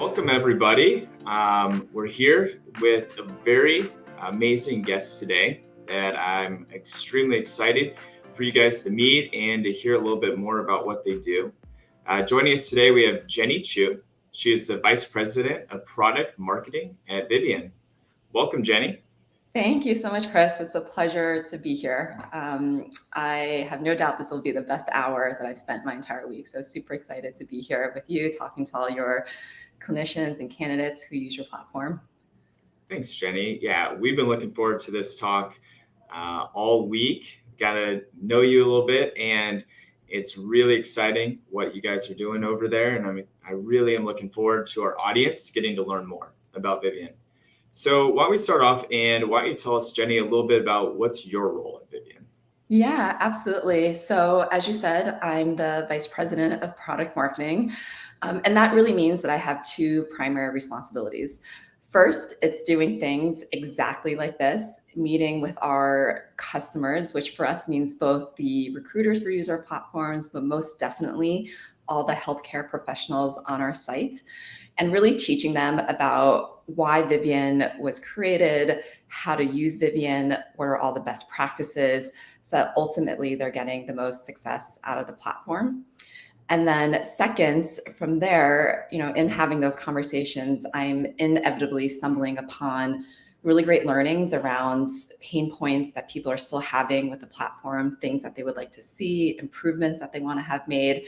Welcome, everybody. We're here with a very amazing guest today that I'm extremely excited for you guys to meet and to hear a little bit more about what they do. Joining us today, we have Jenny Chu. She is the Vice President of Product Marketing at Vivian. Welcome, Jenny. Thank you so much, Chris. It's a pleasure to be here. I have no doubt this will be the best hour that I've spent my entire week. So super excited to be here with you, talking to all your clinicians and candidates who use your platform. Thanks, Jenny. Yeah, we've been looking forward to this talk all week. Got to know you a little bit, and it's really exciting what you guys are doing over there. And I really am looking forward to our audience getting to learn more about Vivian. So why don't we start off, and why don't you tell us, Jenny, a little bit about what's your role at Vivian? Yeah, absolutely. So as you said, I'm the Vice President of Product Marketing. And that really means that I have two primary responsibilities. First, it's doing things exactly like this, meeting with our customers, which for us means both the recruiters who use our platforms, but most definitely all the healthcare professionals on our site, and really teaching them about why Vivian was created, how to use Vivian, what are all the best practices, so that ultimately they're getting the most success out of the platform. And then second, from there, in having those conversations, I'm inevitably stumbling upon really great learnings around pain points that people are still having with the platform, things that they would like to see, improvements that they want to have made.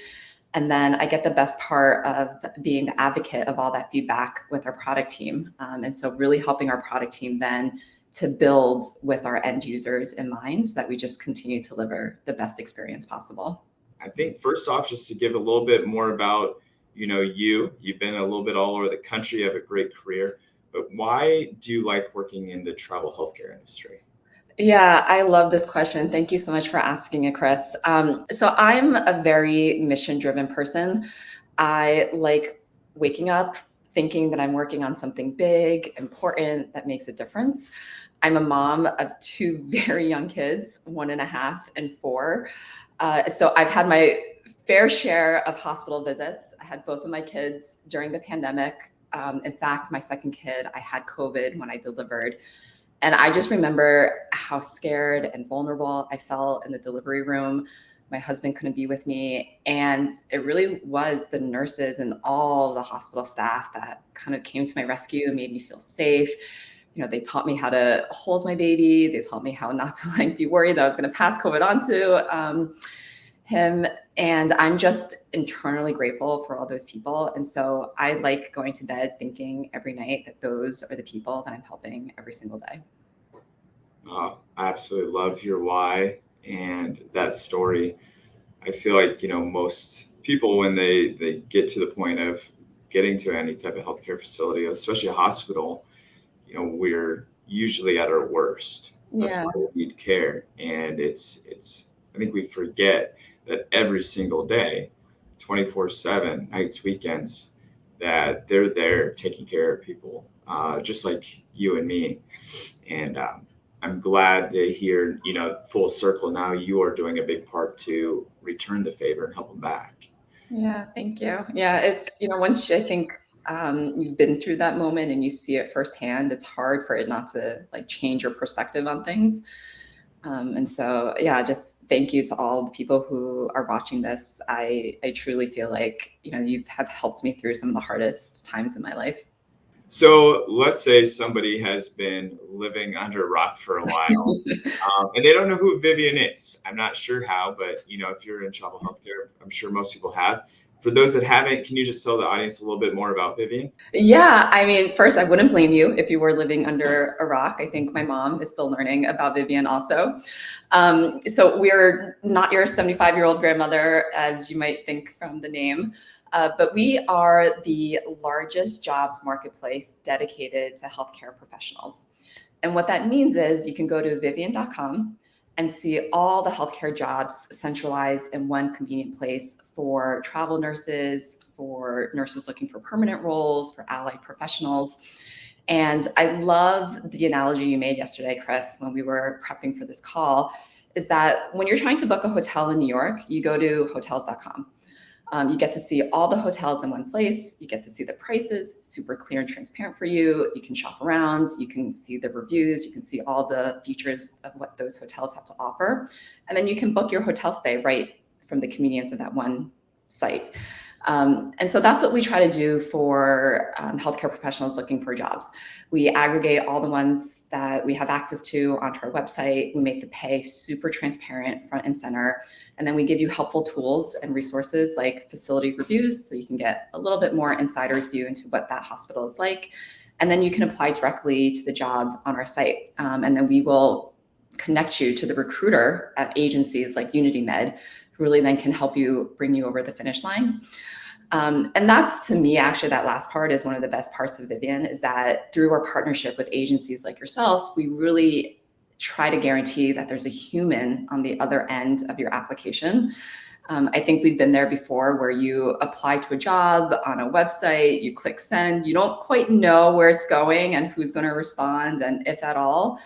And then I get the best part of being the advocate of all that feedback with our product team. And so really helping our product team then to build with our end users in mind so that we just continue to deliver the best experience possible. I think first off, just to give a little bit more about, you've been a little bit all over the country, you have a great career, but why do you like working in the travel healthcare industry? Yeah, I love this question. Thank you so much for asking it, Chris. So I'm a very mission-driven person. I like waking up thinking that I'm working on something big, important, that makes a difference. I'm a mom of two very young kids, 1.5 and 4. So I've had my fair share of hospital visits. I had both of my kids during the pandemic. In fact, my second kid, I had COVID when I delivered. And I just remember how scared and vulnerable I felt in the delivery room. My husband couldn't be with me. And it really was the nurses and all the hospital staff that kind of came to my rescue and made me feel safe. They taught me how to hold my baby. They taught me how not to be worried that I was going to pass COVID on to him. And I'm just internally grateful for all those people. And so I like going to bed thinking every night that those are the people that I'm helping every single day. I absolutely love your why and that story. I feel like, most people, when they get to the point of getting to any type of healthcare facility, especially a hospital, we're usually at our worst. That's why we need care. And I think we forget that every single day, 24/7, nights, weekends, that they're there taking care of people, just like you and me. And I'm glad to hear, full circle now you are doing a big part to return the favor and help them back. Yeah, thank you. Yeah, it's, once I think you've been through that moment and you see it firsthand, it's hard for it not to change your perspective on things. And so, yeah, just thank you to all the people who are watching this. I truly feel like, you have helped me through some of the hardest times in my life. So let's say somebody has been living under a rock for a while and they don't know who Vivian is. I'm not sure how, but if you're in travel healthcare, I'm sure most people have. For those that haven't, can you just tell the audience a little bit more about Vivian? Yeah, I mean, first, I wouldn't blame you if you were living under a rock. I think my mom is still learning about Vivian also. So we're not your 75-year-old grandmother, as you might think from the name, but we are the largest jobs marketplace dedicated to healthcare professionals. And what that means is you can go to Vivian.com and see all the healthcare jobs centralized in one convenient place for travel nurses, for nurses looking for permanent roles, for allied professionals. And I love the analogy you made yesterday, Chris, when we were prepping for this call, is that when you're trying to book a hotel in New York, you go to hotels.com. You get to see all the hotels in one place. You get to see the prices. It's super clear and transparent for you. You can shop around. You can see the reviews. You can see all the features of what those hotels have to offer. And then you can book your hotel stay right from the convenience of that one site. And so that's what we try to do for healthcare professionals looking for jobs. We aggregate all the ones that we have access to onto our website. We make the pay super transparent, front and center. And then we give you helpful tools and resources like facility reviews, so you can get a little bit more insider's view into what that hospital is like. And then you can apply directly to the job on our site. And then we will connect you to the recruiter at agencies like UnityMed, who really then can help you bring you over the finish line. And that's, to me, actually, that last part is one of the best parts of Vivian, is that through our partnership with agencies like yourself, we really try to guarantee that there's a human on the other end of your application. I think we've been there before, where you apply to a job on a website, you click send, you don't quite know where it's going and who's going to respond, and if at all.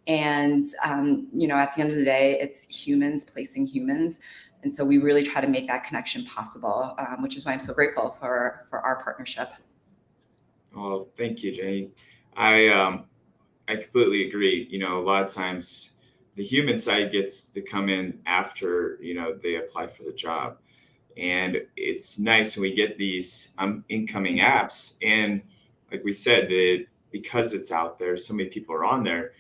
And, at the end of the day, it's humans placing humans. And so we really try to make that connection possible, which is why I'm so grateful for our partnership. Oh, thank you, Jenny. I completely agree. A lot of times the human side gets to come in after, they apply for the job. And it's nice when we get these incoming apps. And like we said, that because it's out there, so many people are on there,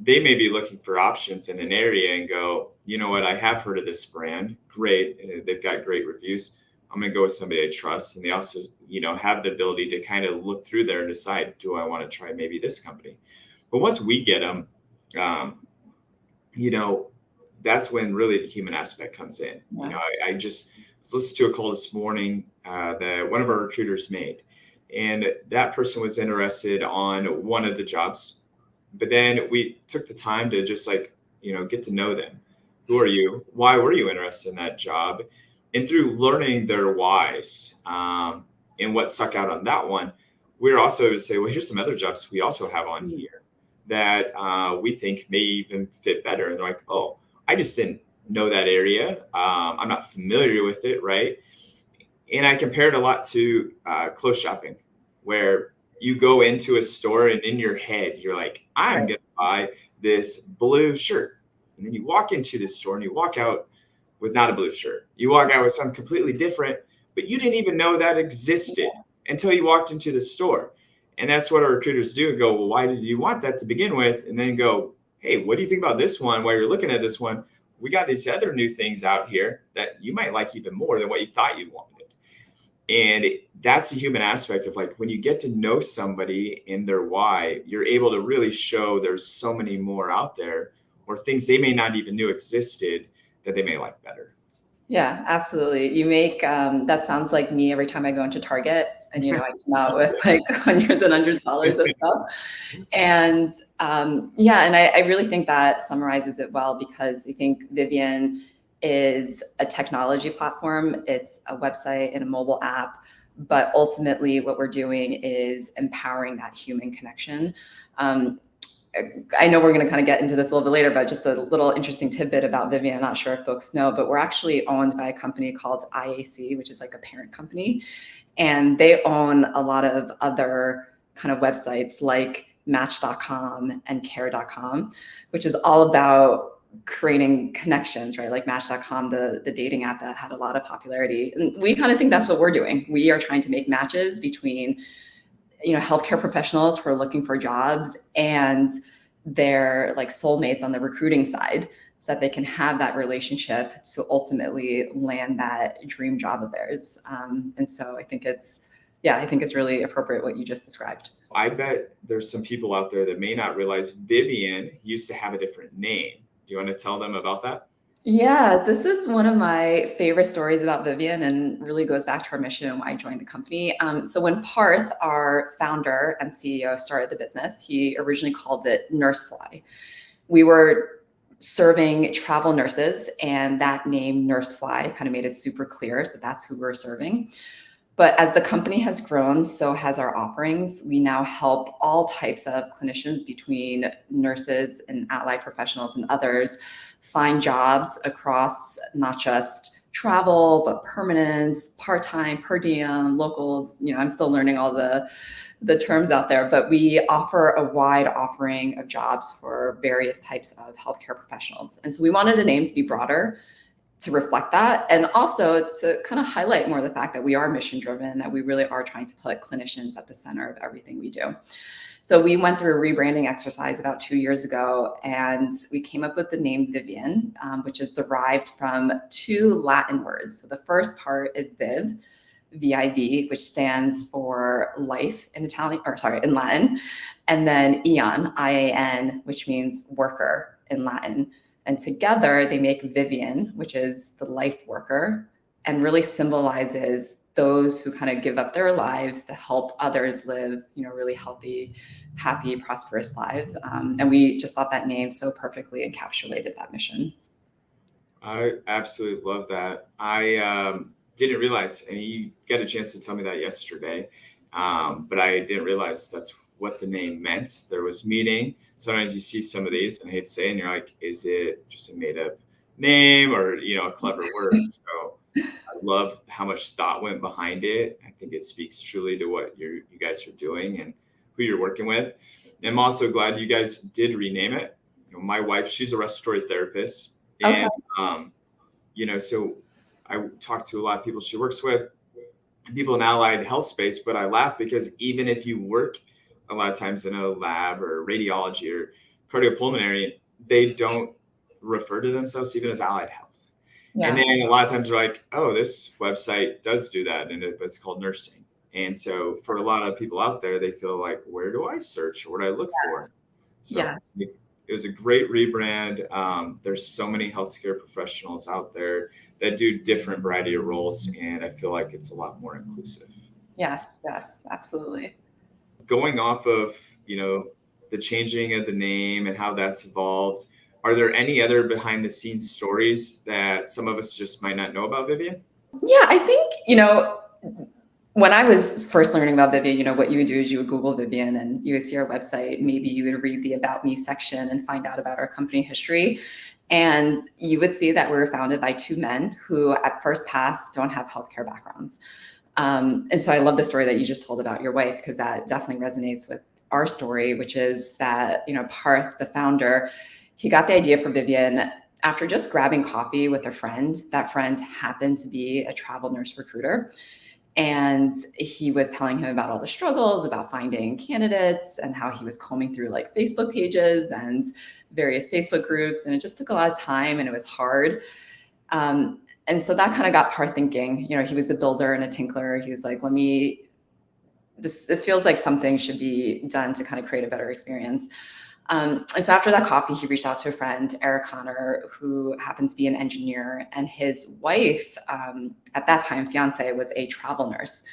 they may be looking for options in an area and go, you know what, I have heard of this brand. Great. They've got great reviews. I'm going to go with somebody I trust. And they also, have the ability to kind of look through there and decide, do I want to try maybe this company? But once we get them, that's when really the human aspect comes in. Yeah. I just was listening to a call this morning that one of our recruiters made, and that person was interested on one of the jobs. But then we took the time to just get to know them. Who are you? Why were you interested in that job? And through learning their whys and what stuck out on that one, we were also able to say, well, here's some other jobs we also have on here that we think may even fit better. And they're like, oh, I just didn't know that area. I'm not familiar with it, right? And I compared a lot to clothes shopping, where you go into a store and in your head, you're like, I'm going to buy this blue shirt. And then you walk into this store and you walk out with not a blue shirt. You walk out with something completely different, but you didn't even know that existed until you walked into the store. And that's what our recruiters do, and go, well, why did you want that to begin with? And then go, hey, what do you think about this one? While you're looking at this one, we got these other new things out here that you might like even more than what you thought you wanted. And that's the human aspect of when you get to know somebody and their why, you're able to really show there's so many more out there, or things they may not even knew existed that they may like better. Yeah, absolutely. You make that sounds like me every time I go into Target, and I come out with hundreds and hundreds of dollars of stuff. And and I really think that summarizes it well, because I think Vivian is a technology platform. It's a website and a mobile app, but ultimately what we're doing is empowering that human connection. I know we're going to kind of get into this a little bit later, but just a little interesting tidbit about Vivian. I'm not sure if folks know, but we're actually owned by a company called IAC, which is like a parent company. And they own a lot of other kind of websites like Match.com and Care.com, which is all about creating connections, right? Like Match.com, the dating app that had a lot of popularity. And we kind of think that's what we're doing. We are trying to make matches between healthcare professionals who are looking for jobs and their soulmates on the recruiting side, so that they can have that relationship to ultimately land that dream job of theirs. And so I think it's really appropriate what you just described. I bet there's some people out there that may not realize Vivian used to have a different name. Do you want to tell them about that? Yeah, this is one of my favorite stories about Vivian, and really goes back to our mission and why I joined the company. So when Parth, our founder and CEO, started the business, he originally called it NurseFly. We were serving travel nurses, and that name NurseFly kind of made it super clear that that's who we're serving. But as the company has grown, so has our offerings. We now help all types of clinicians, between nurses and allied professionals and others, find jobs across not just travel, but permanent, part-time, per diem, locals. I'm still learning all the terms out there, but we offer a wide offering of jobs for various types of healthcare professionals. And so we wanted a name to be broader to reflect that, and also to kind of highlight more the fact that we are mission driven, that we really are trying to put clinicians at the center of everything we do. So we went through a rebranding exercise about 2 years ago, and we came up with the name Vivian, which is derived from two Latin words. So the first part is Viv, VIV, which stands for life in in Latin, and then Ion, IAN, which means worker in Latin. And together they make Vivian, which is the life worker, and really symbolizes those who kind of give up their lives to help others live, really healthy, happy, prosperous lives. And we just thought that name so perfectly encapsulated that mission. I absolutely love that. I didn't realize, and you got a chance to tell me that yesterday, but I didn't realize that's what the name meant. There was meaning. Sometimes you see some of these, and I hate to say it, and you're like, is it just a made up name or, a clever word? So I love how much thought went behind it. I think it speaks truly to what you guys are doing and who you're working with. And I'm also glad you guys did rename it. My wife, she's a respiratory therapist. Okay. And, so I talk to a lot of people she works with, people in allied health space, but I laugh because even if you work a lot of times in a lab or radiology or cardiopulmonary, they don't refer to themselves even as allied health. And Yes. then a lot of times they're like, oh, this website does do that, and it's called nursing. And so for a lot of people out there, they feel like, where do I search? What do I look for? So Yes. it was a great rebrand. There's so many healthcare professionals out there that do different variety of roles, and I feel like it's a lot more inclusive. Yes. Yes. Absolutely. Going off of, the changing of the name and how that's evolved, are there any other behind the scenes stories that some of us just might not know about Vivian? Yeah, I think, when I was first learning about Vivian, what you would do is you would Google Vivian and you would see our website. Maybe you would read the About Me section and find out about our company history. And you would see that we were founded by two men who at first pass don't have healthcare backgrounds. And so I love the story that you just told about your wife, because that definitely resonates with our story, which is that, Parth, the founder, he got the idea for Vivian after just grabbing coffee with a friend. That friend happened to be a travel nurse recruiter. And he was telling him about all the struggles about finding candidates and how he was combing through like Facebook pages and various Facebook groups. And it just took a lot of time and it was hard. And so that kind of got Parth thinking. He was a builder and a tinkler. He was like, it feels like something should be done to kind of create a better experience. And so after that coffee, he reached out to a friend, Eric Connor, who happens to be an engineer, and his wife, at that time, fiance, was a travel nurse.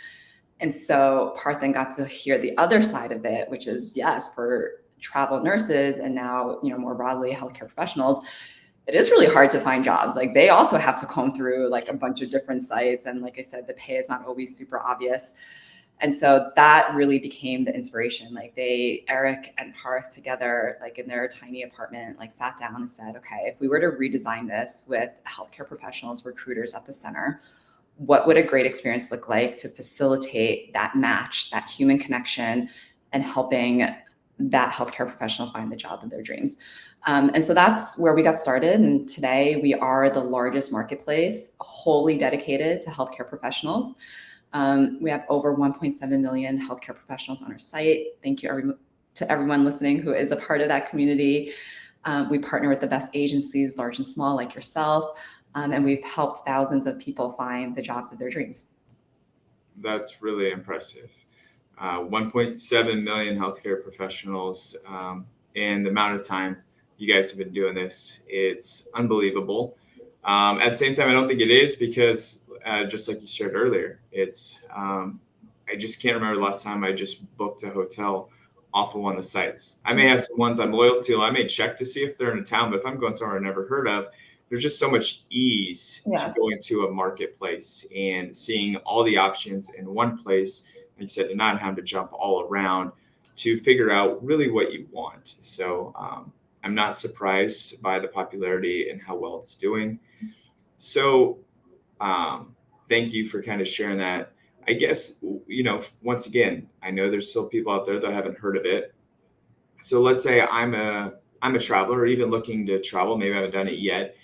And so Parth then got to hear the other side of it, which is, yes, for travel nurses and now, more broadly, healthcare professionals, it is really hard to find jobs. Like they also have to comb through like a bunch of different sites. And like I said, the pay is not always super obvious. And so that really became the inspiration. Like Eric and Parth together, like in their tiny apartment, like sat down and said, okay, if we were to redesign this with healthcare professionals, recruiters at the center, what would a great experience look like to facilitate that match, that human connection, and helping that healthcare professional find the job of their dreams? And so that's where we got started. And today we are the largest marketplace wholly dedicated to healthcare professionals. We have over 1.7 million healthcare professionals on our site. Thank you to everyone listening who is a part of that community. We partner with the best agencies, large and small, like yourself, and we've helped thousands of people find the jobs of their dreams. That's really impressive. 1.7 million healthcare professionals, and the amount of time you guys have been doing this, it's unbelievable. At the same time, I don't think it is because just like you shared earlier, it's I just can't remember the last time I just booked a hotel off of one of the sites. I may have some ones I'm loyal to. I may check to see if they're in a town, but if I'm going somewhere I've never heard of, there's just so much ease to going to a marketplace and seeing all the options in one place. Like you said, and not having to jump all around to figure out really what you want. So I'm not surprised by the popularity and how well it's doing. So Thank you for kind of sharing that. I guess, once again, I know there's still people out there that haven't heard of it. So let's say I'm a traveler or even looking to travel, maybe I haven't done it yet.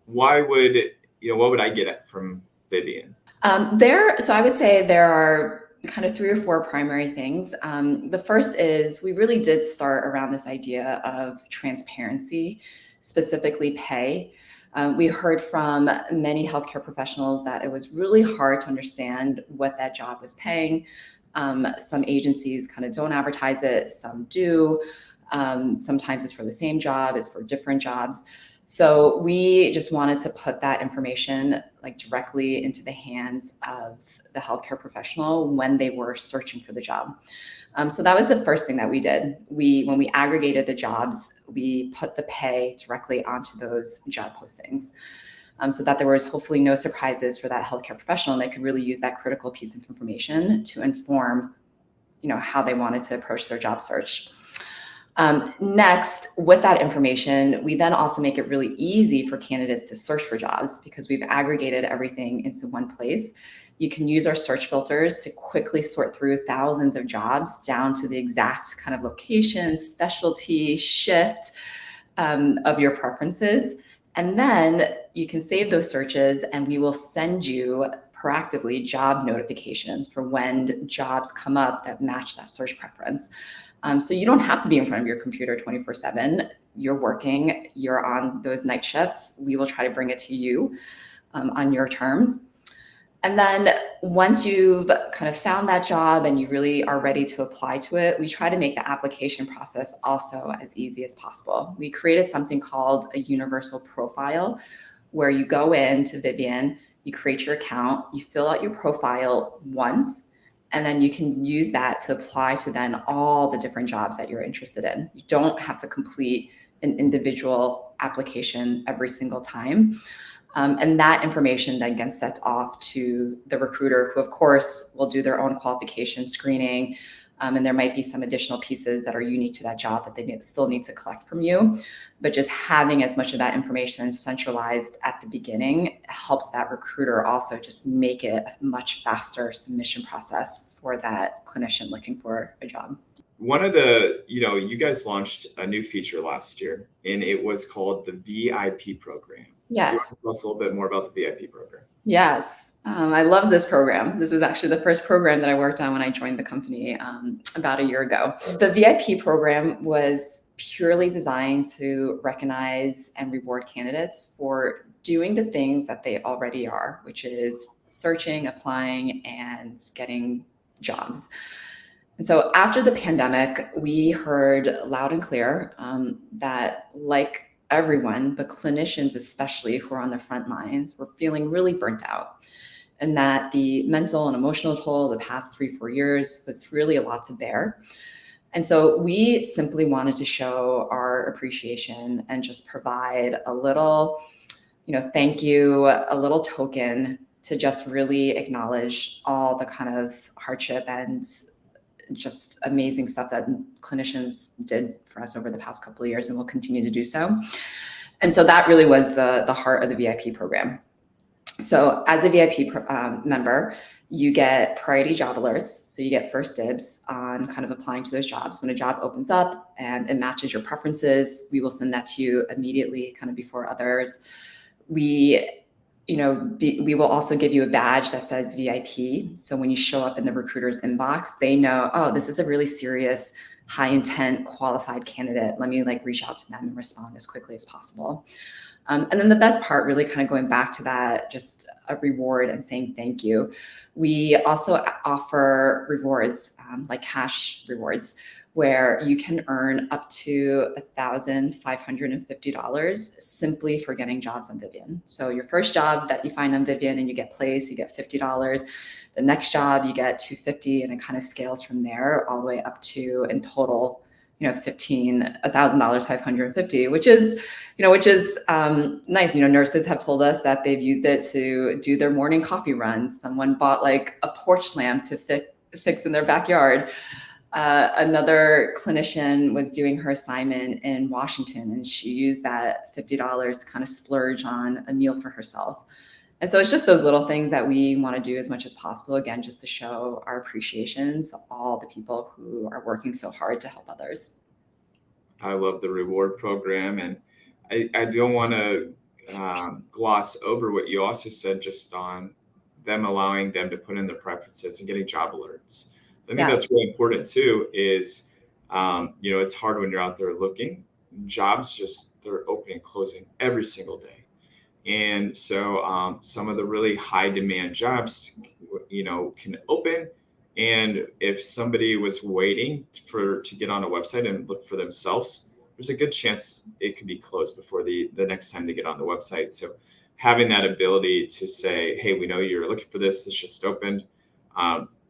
Why would, what would I get at from Vivian? So I would say there are kind of 3 or 4 primary things. The first is we really did start around this idea of transparency, specifically pay. We heard from many healthcare professionals that it was really hard to understand what that job was paying. Some agencies kind of don't advertise it, some do. Sometimes it's for the same job, it's for different jobs. So we just wanted to put that information like directly into the hands of the healthcare professional when they were searching for the job. So that was the first thing that we did. When we aggregated the jobs, we put the pay directly onto those job postings, so that there was hopefully no surprises for that healthcare professional, and they could really use that critical piece of information to inform, how they wanted to approach their job search. Next, with that information, we then also make it really easy for candidates to search for jobs because we've aggregated everything into one place. You can use our search filters to quickly sort through thousands of jobs down to the exact kind of location, specialty, shift of your preferences. And then you can save those searches and we will send you proactively job notifications for when jobs come up that match that search preference. So you don't have to be in front of your computer 24/7. You're working, you're on those night shifts. We will try to bring it to you on your terms. And then once you've kind of found that job and you really are ready to apply to it, we try to make the application process also as easy as possible. We created something called a universal profile where you go into Vivian, you create your account, you fill out your profile once, and then you can use that to apply to then all the different jobs that you're interested in. You don't have to complete an individual application every single time. And that information then gets sent off to the recruiter, who of course will do their own qualification screening. And there might be some additional pieces that are unique to that job that they still need to collect from you. But just having as much of that information centralized at the beginning helps that recruiter also just make it a much faster submission process for that clinician looking for a job. One of the, you guys launched a new feature last year, and it was called the VIP program. Yes. You want to tell us a little bit more about the VIP program? Yes, I love this program. This was actually the first program that I worked on when I joined the company about a year ago. The VIP program was purely designed to recognize and reward candidates for doing the things that they already are, which is searching, applying, and getting jobs. And so after the pandemic, we heard loud and clear that, like everyone, but clinicians especially who are on the front lines, were feeling really burnt out, and that the mental and emotional toll the past 3-4 years was really a lot to bear. And so we simply wanted to show our appreciation and just provide a little, thank you, a little token to just really acknowledge all the kind of hardship and just amazing stuff that clinicians did for us over the past couple of years and will continue to do so. And so that really was the heart of the VIP program. So as a VIP member, you get priority job alerts. So you get first dibs on kind of applying to those jobs. When a job opens up and it matches your preferences, we will send that to you immediately, kind of before others. We will also give you a badge that says VIP. So when you show up in the recruiter's inbox, they know, oh, this is a really serious, high intent, qualified candidate. Let me reach out to them and respond as quickly as possible. And then the best part, really kind of going back to that, just a reward and saying thank you. We also offer rewards, like cash rewards, where you can earn up to $1,550 simply for getting jobs on Vivian. So your first job that you find on Vivian and you get placed, you get $50. The next job you get $250, and it kind of scales from there all the way up to, in total, $1,550, which is nice. Nurses have told us that they've used it to do their morning coffee runs. Someone bought a porch lamp to fix in their backyard. Another clinician was doing her assignment in Washington, and she used that $50 to kind of splurge on a meal for herself. And so it's just those little things that we want to do as much as possible, again, just to show our appreciation to all the people who are working so hard to help others. I love the reward program, and I don't want to gloss over what you also said just on them allowing them to put in their preferences and getting job alerts. I think Yes. that's really important too. Is it's hard when you're out there looking. Jobs just they're opening and closing every single day, and so some of the really high demand jobs, can open. And if somebody was waiting to get on a website and look for themselves, there's a good chance it could be closed before the next time they get on the website. So having that ability to say, hey, we know you're looking for this. This just opened.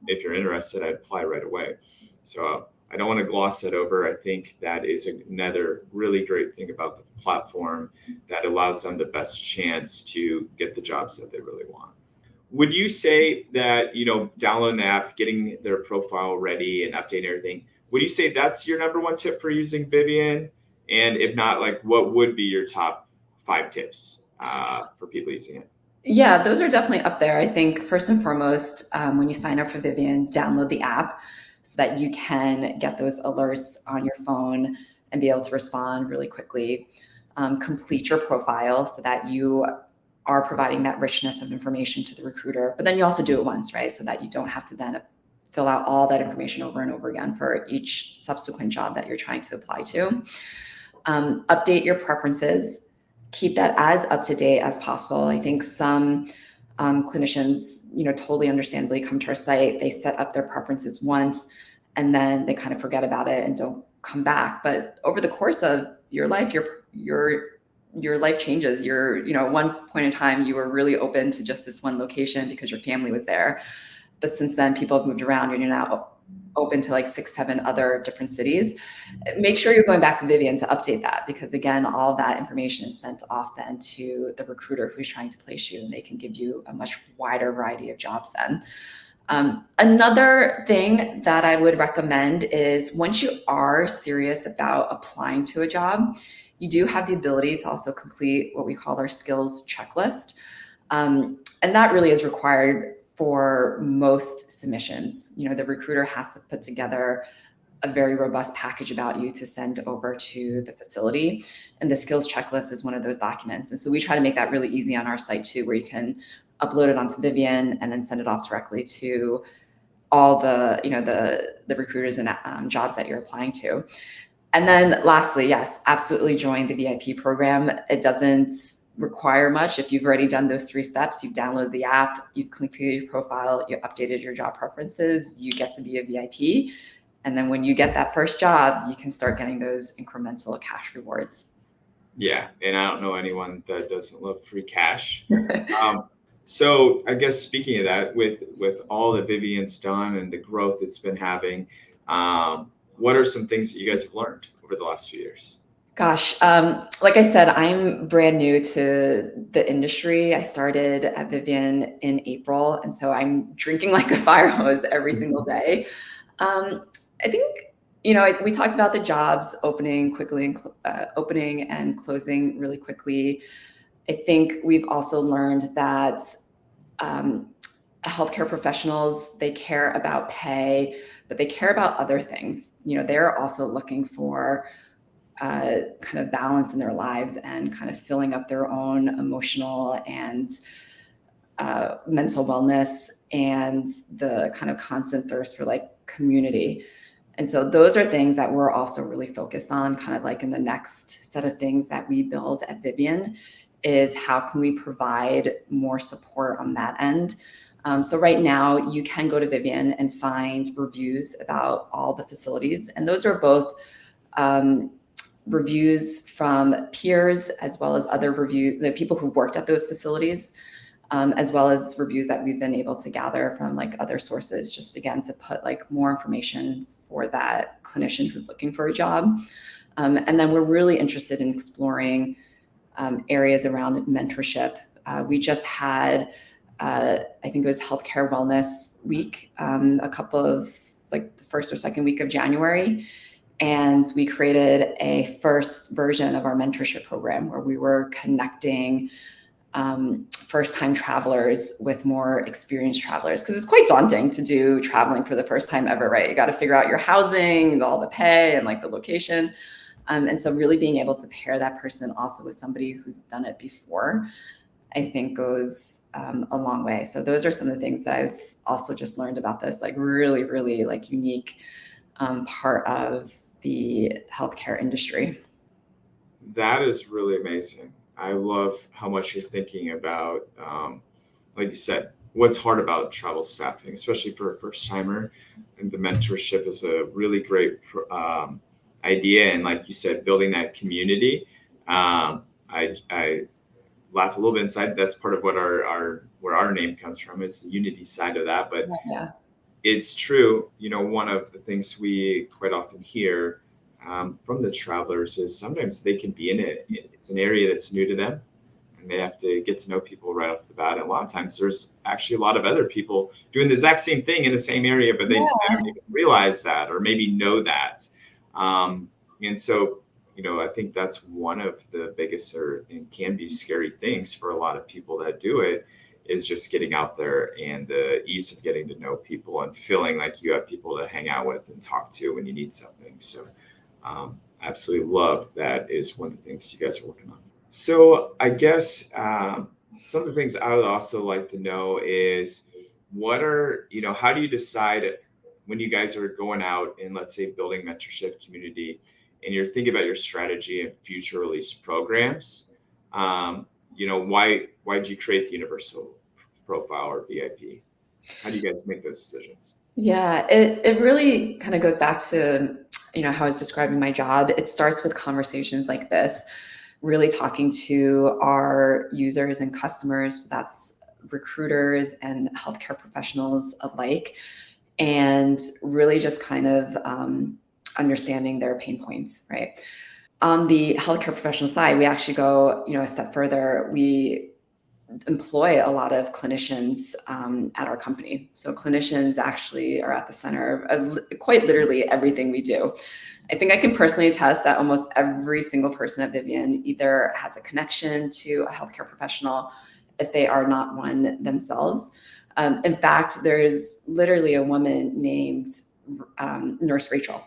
If you're interested, I'd apply right away. So I don't want to gloss that over. I think that is another really great thing about the platform that allows them the best chance to get the jobs that they really want. Would you say that, downloading the app, getting their profile ready and updating everything, would you say that's your number one tip for using Vivian? And if not, like, what would be your top 5 tips for people using it? Yeah, those are definitely up there. I think first and foremost, when you sign up for Vivian, download the app so that you can get those alerts on your phone and be able to respond really quickly. Complete your profile so that you are providing that richness of information to the recruiter, but then you also do it once, right? So that you don't have to then fill out all that information over and over again for each subsequent job that you're trying to apply to. Update your preferences. Keep that as up to date as possible. I think some clinicians, totally understandably come to our site, they set up their preferences once, and then they kind of forget about it and don't come back. But over the course of your life, your life changes. At one point in time, you were really open to just this one location because your family was there. But since then, people have moved around and you're now open to like 6, 7 other different cities. Make sure you're going back to Vivian to update that, because again, all that information is sent off then to the recruiter who's trying to place you, and they can give you a much wider variety of jobs then. Another thing that I would recommend is once you are serious about applying to a job, you do have the ability to also complete what we call our skills checklist. And that really is required for most submissions. The recruiter has to put together a very robust package about you to send over to the facility. And the skills checklist is one of those documents. And so we try to make that really easy on our site too, where you can upload it onto Vivian and then send it off directly to all the recruiters and jobs that you're applying to. And then lastly, yes, absolutely join the VIP program. It doesn't require much. If you've already done those 3 steps, you've downloaded the app, you've completed your profile, you updated your job preferences, you get to be a VIP. And then when you get that first job, you can start getting those incremental cash rewards. Yeah, and I don't know anyone that doesn't love free cash. So I guess speaking of that, with all that Vivian's done and the growth it's been having, what are some things that you guys have learned over the last few years? Gosh, like I said, I'm brand new to the industry. I started at Vivian in April, and so I'm drinking like a fire hose every single day. I think, we talked about the jobs opening quickly and opening and closing really quickly. I think we've also learned that healthcare professionals, they care about pay, but they care about other things. They're also looking for kind of balance in their lives and kind of filling up their own emotional and mental wellness, and the kind of constant thirst for like community. And so those are things that we're also really focused on, kind of like in the next set of things that we build at Vivian, is how can we provide more support on that end. So right now you can go to Vivian and find reviews about all the facilities. And those are both reviews from peers, as well as other the people who worked at those facilities, as well as reviews that we've been able to gather from like other sources, just again, to put like more information for that clinician who's looking for a job. And then we're really interested in exploring areas around mentorship. We just had, I think it was Healthcare Wellness Week, a couple of like the first or second week of January. And we created a first version of our mentorship program where we were connecting first-time travelers with more experienced travelers, because it's quite daunting to do traveling for the first time ever, right? You got to figure out your housing and all the pay and like the location. And so really being able to pair that person also with somebody who's done it before, I think goes a long way. So those are some of the things that I've also just learned about this, like really, really like unique part of the healthcare industry. That is really amazing. I love how much you're thinking about, like you said, what's hard about travel staffing, especially for a first timer. And the mentorship is a really great idea. And like you said, building that community. I laugh a little bit inside. That's part of what our where our name comes from, is the unity side of that. But Yeah. it's true. One of the things we quite often hear from the travelers is sometimes they can be in it. It's an area that's new to them, and they have to get to know people right off the bat. And a lot of times, there's actually a lot of other people doing the exact same thing in the same area, but they don't even realize that, or maybe know that. And so, I think that's one of the biggest, and can be scary things for a lot of people that do it, is just getting out there and the ease of getting to know people and feeling like you have people to hang out with and talk to when you need something. So, absolutely love that is one of the things you guys are working on. So, I guess some of the things I would also like to know is, how do you decide when you guys are going out and, let's say, building mentorship community, and you're thinking about your strategy and future release programs? Why did you create the universal profile or VIP? How do you guys make those decisions? Yeah, it really kind of goes back to, how I was describing my job. It starts with conversations like this, really talking to our users and customers. That's recruiters and healthcare professionals alike, and really just kind of understanding their pain points, right? On the healthcare professional side, we actually go, a step further. We employ a lot of clinicians at our company. So clinicians actually are at the center of quite literally everything we do. I think I can personally attest that almost every single person at Vivian either has a connection to a healthcare professional if they are not one themselves. In fact, there's literally a woman named Nurse Rachel.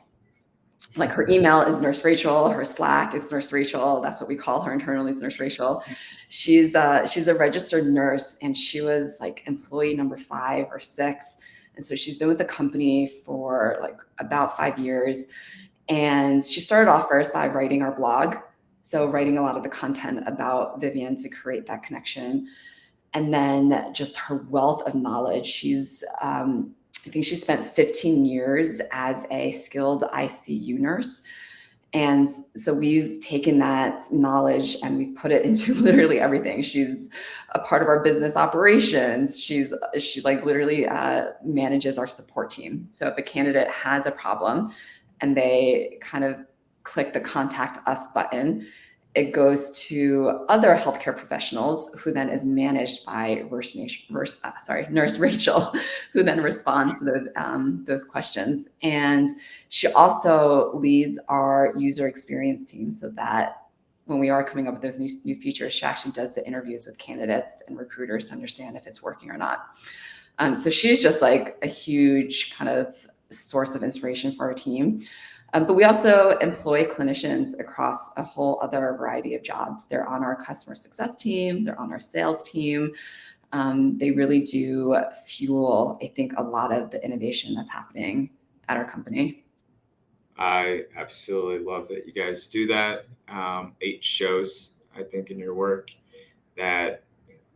Like, her email is Nurse Rachel, her Slack is Nurse Rachel. That's what we call her internally, is Nurse Rachel. She's a registered nurse, and she was like employee number 5 or 6. And so she's been with the company for like about 5 years. And she started off first by writing our blog. So writing a lot of the content about Vivian to create that connection. And then just her wealth of knowledge. I think she spent 15 years as a skilled ICU nurse. And so we've taken that knowledge and we've put it into literally everything. She's a part of our business operations. She like literally manages our support team. So if a candidate has a problem and they kind of click the contact us button, it goes to other healthcare professionals, who then is managed by Nurse Rachel, who then responds to those questions. And she also leads our user experience team, so that when we are coming up with those new features, she actually does the interviews with candidates and recruiters to understand if it's working or not. So she's just like a huge kind of source of inspiration for our team. But we also employ clinicians across a whole other variety of jobs. They're on our customer success team, they're on our sales team. They really do fuel, I think, a lot of the innovation that's happening at our company. I absolutely love that you guys do that. It shows, I think, in your work that,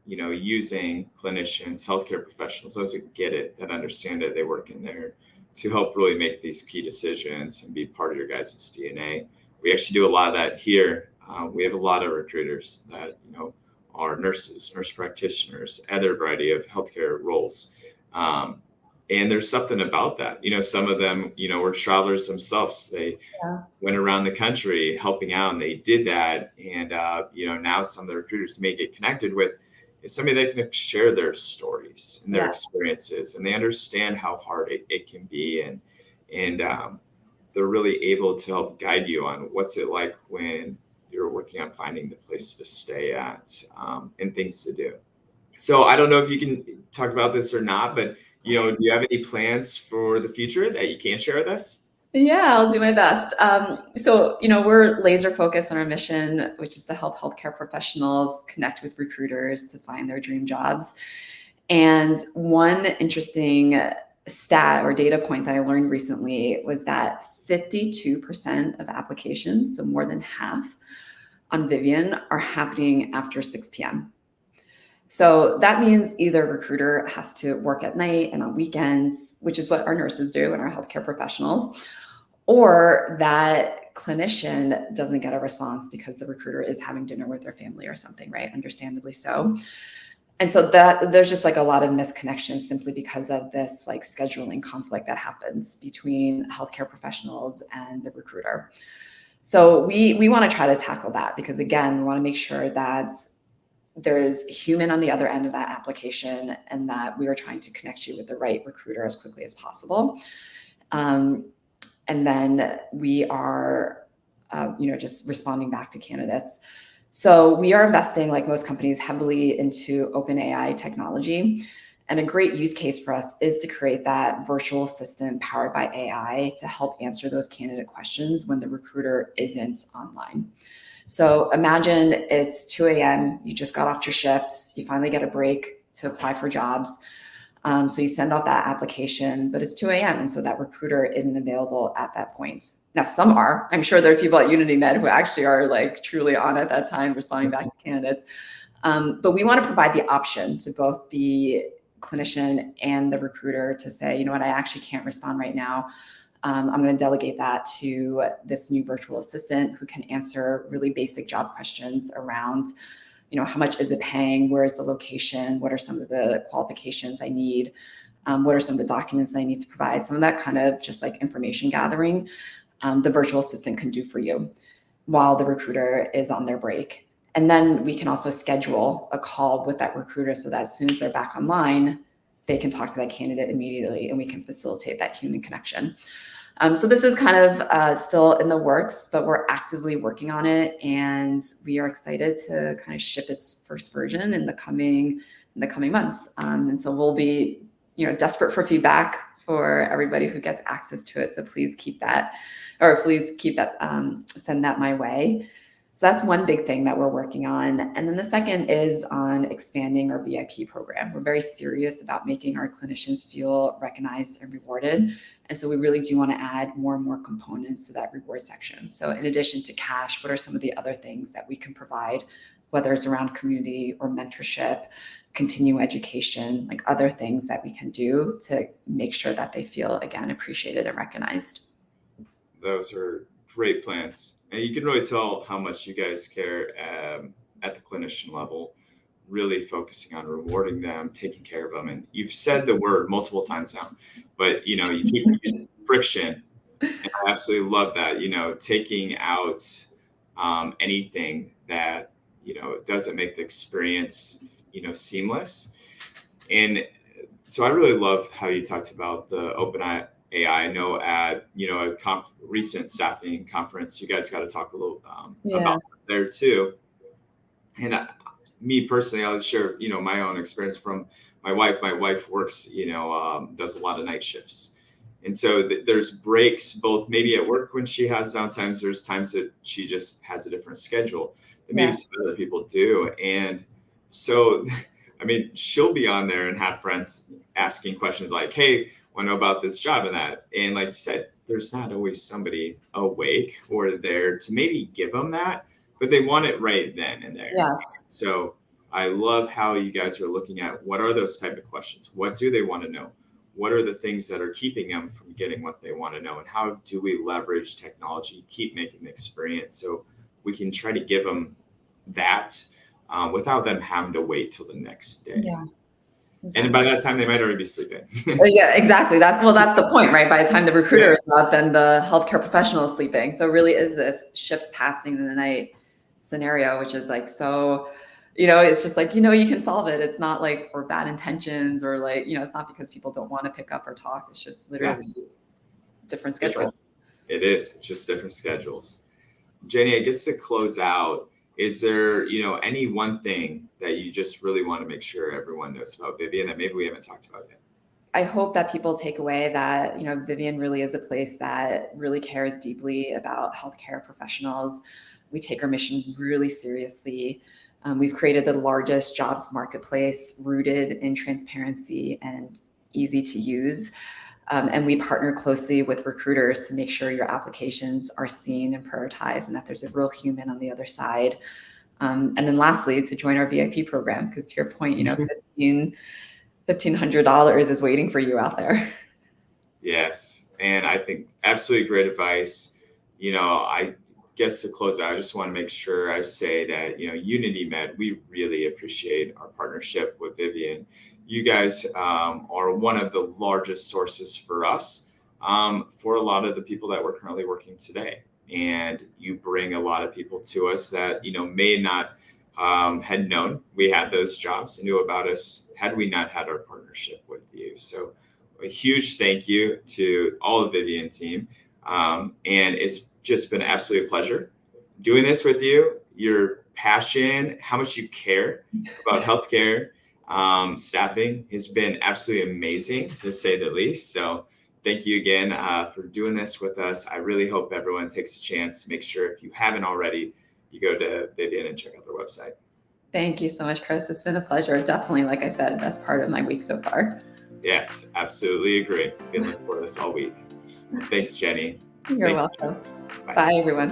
using clinicians, healthcare professionals, those that get it, that understand it, they work in there to help really make these key decisions and be part of your guys' DNA. We actually do a lot of that here. We have a lot of recruiters that, are nurses, nurse practitioners, other variety of healthcare roles. And there's something about that. Some of them, were travelers themselves. They went around the country helping out, and they did that. And, now some of the recruiters may get connected with is somebody that can share their stories and their experiences, and they understand how hard it can be. And they're really able to help guide you on what's it like when you're you're working on finding the place to stay at, and things to do. So I don't know if you can talk about this or not, but do you have any plans for the future that you can share with us? Yeah, I'll do my best. We're laser focused on our mission, which is to help healthcare professionals connect with recruiters to find their dream jobs. And one interesting stat or data point that I learned recently was that 52% of applications, so more than half on Vivian, are happening after 6 p.m. So that means either a recruiter has to work at night and on weekends, which is what our nurses do and our healthcare professionals, or that clinician doesn't get a response because the recruiter is having dinner with their family or something, right? Understandably so. And so that there's just like a lot of misconnections simply because of this like scheduling conflict that happens between healthcare professionals and the recruiter. So we want to try to tackle that because again, we want to make sure that there's a human on the other end of that application and that we are trying to connect you with the right recruiter as quickly as possible. And then we are, just responding back to candidates. So we are investing, like most companies, heavily into open AI technology. And a great use case for us is to create that virtual assistant powered by AI to help answer those candidate questions when the recruiter isn't online. So imagine it's 2 a.m., you just got off your shift, you finally get a break to apply for jobs. So you send off that application, but it's 2 a.m. And so that recruiter isn't available at that point. Now, some are. I'm sure there are people at UnityMed who actually are like truly on at that time, responding back to candidates. But we want to provide the option to both the clinician and the recruiter to say, you know what, I actually can't respond right now. I'm going to delegate that to this new virtual assistant who can answer really basic job questions around how much is it paying? Where is the location? What are some of the qualifications I need? What are some of the documents that I need to provide? Some of that kind of just like information gathering, the virtual assistant can do for you while the recruiter is on their break. And then we can also schedule a call with that recruiter so that as soon as they're back online, they can talk to that candidate immediately and we can facilitate that human connection. So this is kind of still in the works, but we're actively working on it, and we are excited to kind of ship its first version in the coming months. And so we'll be, desperate for feedback for everybody who gets access to it. So please keep that, send that my way. So that's one big thing that we're working on. And then the second is on expanding our VIP program. We're very serious about making our clinicians feel recognized and rewarded. And so we really do want to add more and more components to that reward section. So in addition to cash, what are some of the other things that we can provide, whether it's around community or mentorship, continuing education, like other things that we can do to make sure that they feel, again, appreciated and recognized. Those are great plans. And you can really tell how much you guys care at the clinician level, really focusing on rewarding them, taking care of them. And you've said the word multiple times now, but you keep using friction. And I absolutely love that, taking out anything that, doesn't make the experience, seamless. And so I really love how you talked about the open AI. I know at a recent staffing conference, you guys got to talk a little about there too. And me personally, I'll share my own experience from my wife. My wife works does a lot of night shifts, and so there's breaks both maybe at work when she has downtimes. There's times that she just has a different schedule that maybe some other people do, and so I mean she'll be on there and have friends asking questions like, "Hey, want to know about this job and that," and like you said, there's not always somebody awake or there to maybe give them that, but they want it right then and there. Yes. So I love how you guys are looking at what are those type of questions, what do they want to know, what are the things that are keeping them from getting what they want to know, and how do we leverage technology, keep making the experience so we can try to give them that without them having to wait till the next day. Exactly. And by that time, they might already be sleeping. Yeah, exactly. That's the point, right? By the time the recruiter is up, then the healthcare professional is sleeping. So really is this ships passing in the night scenario, which is like, so, it's just like, you can solve it. It's not like for bad intentions or like, it's not because people don't want to pick up or talk. It's just literally different schedules. It is just different schedules. Jenny, I guess to close out, is there, any one thing that you just really want to make sure everyone knows about Vivian that maybe we haven't talked about yet? I hope that people take away that, Vivian really is a place that really cares deeply about healthcare professionals. We take our mission really seriously. We've created the largest jobs marketplace rooted in transparency and easy to use. And we partner closely with recruiters to make sure your applications are seen and prioritized and that there's a real human on the other side. And then lastly, to join our VIP program, because to your point, $1,500 is waiting for you out there. Yes. And I think absolutely great advice. I guess to close out, I just want to make sure I say that, Unity Med, we really appreciate our partnership with Vivian. You guys are one of the largest sources for us for a lot of the people that we're currently working today. And you bring a lot of people to us that, may not had known we had those jobs and knew about us had we not had our partnership with you. So a huge thank you to all the Vivian team. And it's just been absolutely a pleasure doing this with you. Your passion, how much you care about healthcare staffing has been absolutely amazing, to say the least. So thank you again for doing this with us. I really hope everyone takes a chance to make sure, if you haven't already, you go to Vivian and check out their website. Thank you so much, Chris. It's been a pleasure. Definitely, like I said, best part of my week so far. Yes, absolutely agree. Been looking for this all week. Thanks, Jenny. You're welcome. Bye, everyone.